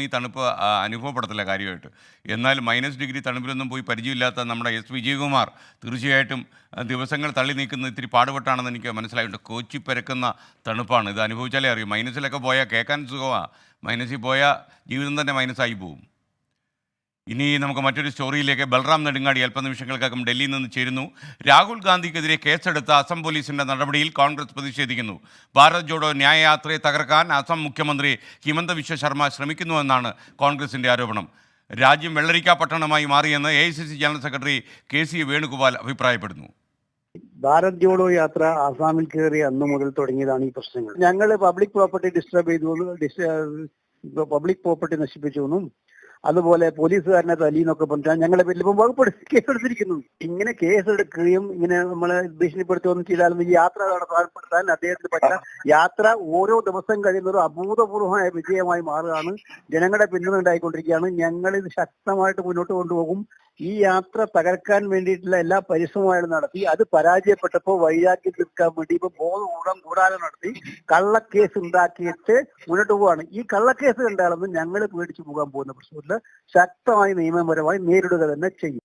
ഈ തണുപ്പ് അനുഭവപ്പെടത്തില്ല കാര്യമായിട്ട്. എന്നാൽ -डिग्री തണുപ്പിലൊന്നും പോയി പരിചയമില്ലാത്ത നമ്മുടെ എസ് വിജയകുമാർ തീർച്ചയായിട്ടും ദിവസങ്ങൾ തള്ളി നീക്കുന്നത് ഇത്തിരി പാടുപെട്ടാണെന്ന് എനിക്ക് മനസ്സിലായിട്ടുണ്ട്. കോച്ചി പരക്കുന്ന തണുപ്പാണ്. ഇത് അനുഭവിച്ചാലേ അറിയൂ. മൈനസിലൊക്കെ പോയാൽ കേൾക്കാൻ സുഖമാണ്, മൈനസിൽ പോയാൽ ജീവിതം തന്നെ മൈനസായി പോകും. ഇനി നമുക്ക് മറ്റൊരു സ്റ്റോറിയിലേക്ക്. ബൽറാം നെടുങ്ങാടി അല്പനിമിഷങ്ങൾക്കകം ഡൽഹിയിൽ നിന്ന് ചേരുന്നു. രാഹുൽ ഗാന്ധിക്കെതിരെ കേസെടുത്ത അസം പോലീസിൻ്റെ നടപടിയിൽ കോൺഗ്രസ് പ്രതിഷേധിക്കുന്നു. ഭാരത് ജോഡോ ന്യായയാത്രയെ തകർക്കാൻ അസം മുഖ്യമന്ത്രി ഹിമന്ത ബിശ്വ ശർമ്മ ശ്രമിക്കുന്നുവെന്നാണ് കോൺഗ്രസിൻ്റെ ആരോപണം. രാജ്യം വെള്ളരിക്ക പട്ടണമായി മാറിയെന്ന് AICC general secretary KC Venugopal അഭിപ്രായപ്പെടുന്നു. ഭാരത് ജോഡോ യാത്ര ആസാമിൽ കയറി അന്നു മുതൽ തുടങ്ങിയതാണ് ഈ പ്രശ്നങ്ങൾ. ഞങ്ങൾ പബ്ലിക് പ്രോപ്പർട്ടി ഡിസ്റ്റർബ് ചെയ്തു, പബ്ലിക് പ്രോപ്പർട്ടി നശിപ്പിച്ചു, അതുപോലെ പോലീസുകാരനെ തല്ലിന്നൊക്കെ പറഞ്ഞാൽ ഞങ്ങളെ പേരിൽ ഇപ്പം വകുപ്പ് കേസെടുത്തിരിക്കുന്നു. ഇങ്ങനെ കേസെടുക്കുകയും ഇങ്ങനെ നമ്മളെ ഭീഷണിപ്പെടുത്തുകയൊന്നും ചെയ്താലും ഈ യാത്ര തടസ്സപ്പെടുത്താൻ അദ്ദേഹത്തിന് പറ്റുന്ന യാത്ര ഓരോ ദിവസം കഴിയുന്നൊരു അഭൂതപൂർവമായ വിജയമായി മാറുകയാണ്. ജനങ്ങളുടെ പിന്തുണ ഉണ്ടായിക്കൊണ്ടിരിക്കുകയാണ്. ഞങ്ങൾ ഇത് ശക്തമായിട്ട് മുന്നോട്ട് കൊണ്ടുപോകും. ഈ യാത്ര തകർക്കാൻ വേണ്ടിയിട്ടുള്ള എല്ലാ പരിശ്രമങ്ങളും നടത്തി. അത് പരാജയപ്പെട്ടപ്പോൾ വൈരാഗ്യം തീർക്കാൻ വേണ്ടി ഇപ്പൊ കൂടാതെ നടത്തി കള്ളക്കേസ് ഉണ്ടാക്കിയിട്ട് മുന്നോട്ട് പോവാണ്. ഈ കള്ളക്കേസ് കണ്ടാലൊന്നും ഞങ്ങൾ പേടിച്ചു പോകാൻ പോകുന്ന പ്രശ്നമില്ല. ശക്തമായി നിയമപരമായി നേരിടുക തന്നെ ചെയ്യും.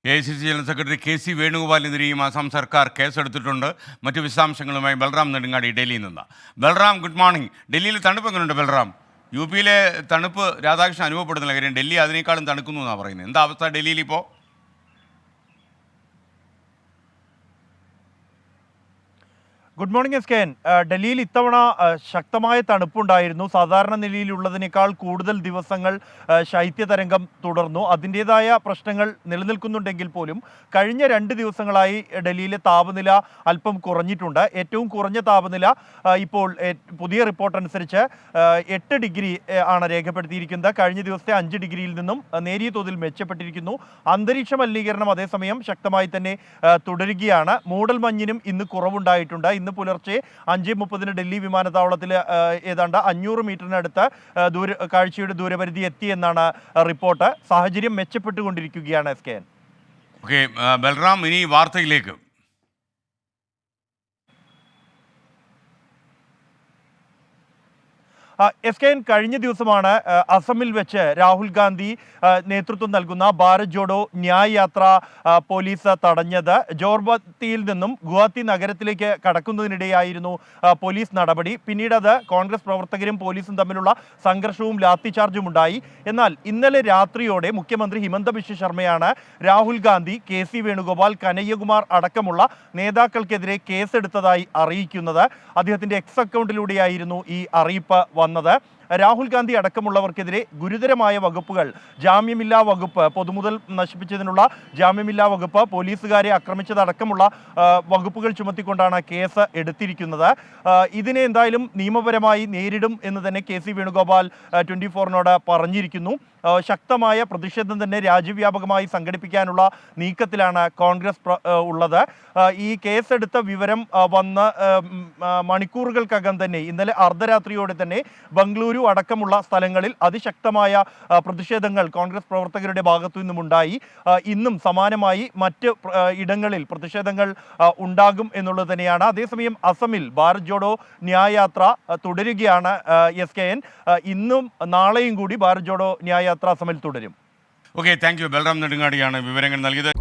AICC ജനറൽ സെക്രട്ടറി KC വേണുഗോപാലിനെതിരെയും അസം സർക്കാർ കേസെടുത്തിട്ടുണ്ട്. മറ്റു വിശദാംശങ്ങളുമായി ബൽറാം നെടുങ്ങാടി ഡൽഹിയിൽ നിന്ന്. Balram, good morning. ഡൽഹിയിൽ തണുപ്പ് എങ്ങനെയുണ്ട് ബൽറാം? UP-യിലെ തണുപ്പ് രാധാകൃഷ്ണൻ അനുഭവപ്പെടുന്നില്ല. കാര്യം ഡൽഹി അതിനേക്കാളും തണുക്കുന്നു എന്നാണ് പറയുന്നത്. എന്താ അവസ്ഥ ഡൽഹിയിൽ ഇപ്പോൾ? Good morning SKN. ഡൽഹിയിൽ ഇത്തവണ ശക്തമായ തണുപ്പുണ്ടായിരുന്നു. സാധാരണ നിലയിലുള്ളതിനേക്കാൾ കൂടുതൽ ദിവസങ്ങൾ ശൈത്യതരംഗം തുടർന്നു. അതിൻ്റേതായ പ്രശ്നങ്ങൾ നിലനിൽക്കുന്നുണ്ടെങ്കിൽ പോലും കഴിഞ്ഞ 2 ദിവസങ്ങളായി ഡൽഹിയിലെ താപനില അല്പം കുറഞ്ഞിട്ടുണ്ട്. ഏറ്റവും കുറഞ്ഞ താപനില ഇപ്പോൾ പുതിയ റിപ്പോർട്ട് അനുസരിച്ച് 8 ഡിഗ്രി ആണ് രേഖപ്പെടുത്തിയിരിക്കുന്നത്. കഴിഞ്ഞ ദിവസത്തെ 5 ഡിഗ്രിയിൽ നിന്നും നേരിയ തോതിൽ മെച്ചപ്പെട്ടിരിക്കുന്നു. അന്തരീക്ഷ മലിനീകരണം അതേസമയം ശക്തമായി തന്നെ തുടരുകയാണ്. മൂടൽമഞ്ഞിനും ഇന്ന് കുറവുണ്ടായിട്ടുണ്ട്. ഇന്ന് പുലർച്ചെ 5:30 ഡൽഹി വിമാനത്താവളത്തിൽ ഏതാണ്ട് 500 മീറ്ററിനടുത്ത് കാഴ്ചയുടെ ദൂരപരിധി എത്തിയെന്നാണ് റിപ്പോർട്ട്. സാഹചര്യം മെച്ചപ്പെട്ടുകൊണ്ടിരിക്കുകയാണ് SKN. ഓക്കെ ബൽറാം, ഇനി വാർത്തയിലേക്ക്. SKN, കഴിഞ്ഞ ദിവസമാണ് അസമിൽ വെച്ച് രാഹുൽ ഗാന്ധി നേതൃത്വം നൽകുന്ന ഭാരത് ജോഡോ ന്യായ് യാത്ര പോലീസ് തടഞ്ഞത്. ജോർബത്തിയിൽ നിന്നും ഗുവാഹത്തി നഗരത്തിലേക്ക് കടക്കുന്നതിനിടെയായിരുന്നു പോലീസ് നടപടി. പിന്നീട് അത് കോൺഗ്രസ് പ്രവർത്തകരും പോലീസും തമ്മിലുള്ള സംഘർഷവും ലാത്തിചാർജും ഉണ്ടായി. എന്നാൽ ഇന്നലെ രാത്രിയോടെ മുഖ്യമന്ത്രി ഹിമന്ത ബിശ്വ ശർമ്മയാണ് രാഹുൽ ഗാന്ധി, KC വേണുഗോപാൽ, കനയ്യകുമാർ അടക്കമുള്ള നേതാക്കൾക്കെതിരെ കേസെടുത്തതായി അറിയിക്കുന്നത്. അദ്ദേഹത്തിൻ്റെ എക്സ് അക്കൗണ്ടിലൂടെയായിരുന്നു ഈ അറിയിപ്പ് വന്നത്. രാഹുൽ ഗാന്ധി അടക്കമുള്ളവർക്കെതിരെ ഗുരുതരമായ വകുപ്പുകൾ, ജാമ്യമില്ലാ വകുപ്പ്, പൊതുമുതൽ നശിപ്പിച്ചതിനുള്ള ജാമ്യമില്ലാ വകുപ്പ്, പോലീസുകാരെ ആക്രമിച്ചതടക്കമുള്ള വകുപ്പുകൾ ചുമത്തിക്കൊണ്ടാണ് കേസ് എടുത്തിരിക്കുന്നത്. ഇതിനെ എന്തായാലും നിയമപരമായി നേരിടും എന്ന് തന്നെ KC വേണുഗോപാൽ 24-നോട് പറഞ്ഞിരിക്കുന്നു. ശക്തമായ പ്രതിഷേധം തന്നെ രാജ്യവ്യാപകമായി സംഘടിപ്പിക്കാനുള്ള നീക്കത്തിലാണ് കോൺഗ്രസ് ഉള്ളത്. ഈ കേസെടുത്ത വിവരം വന്ന് മണിക്കൂറുകൾക്കകം തന്നെ ഇന്നലെ അർദ്ധരാത്രിയോടെ തന്നെ ബംഗളൂരു അടക്കമുള്ള സ്ഥലങ്ങളിൽ അതിശക്തമായ പ്രതിഷേധങ്ങൾ കോൺഗ്രസ് പ്രവർത്തകരുടെ ഭാഗത്തു നിന്നുമുണ്ടായി. ഇന്നും സമാനമായി മറ്റ് ഇടങ്ങളിൽ പ്രതിഷേധങ്ങൾ ഉണ്ടാകും എന്നുള്ളത് തന്നെയാണ്. അതേസമയം അസമിൽ ഭാരത് ജോഡോ ന്യായ് യാത്ര തുടരുകയാണ് SKN. ഇന്നും നാളെയും കൂടി ഭാരത് ജോഡോ ന്യായ് യാത്ര അസമിൽ തുടരും. Okay, thank you. ബൽറാം നെടുങ്ങാടിയാണ് വിവരങ്ങൾ നൽകിയത്.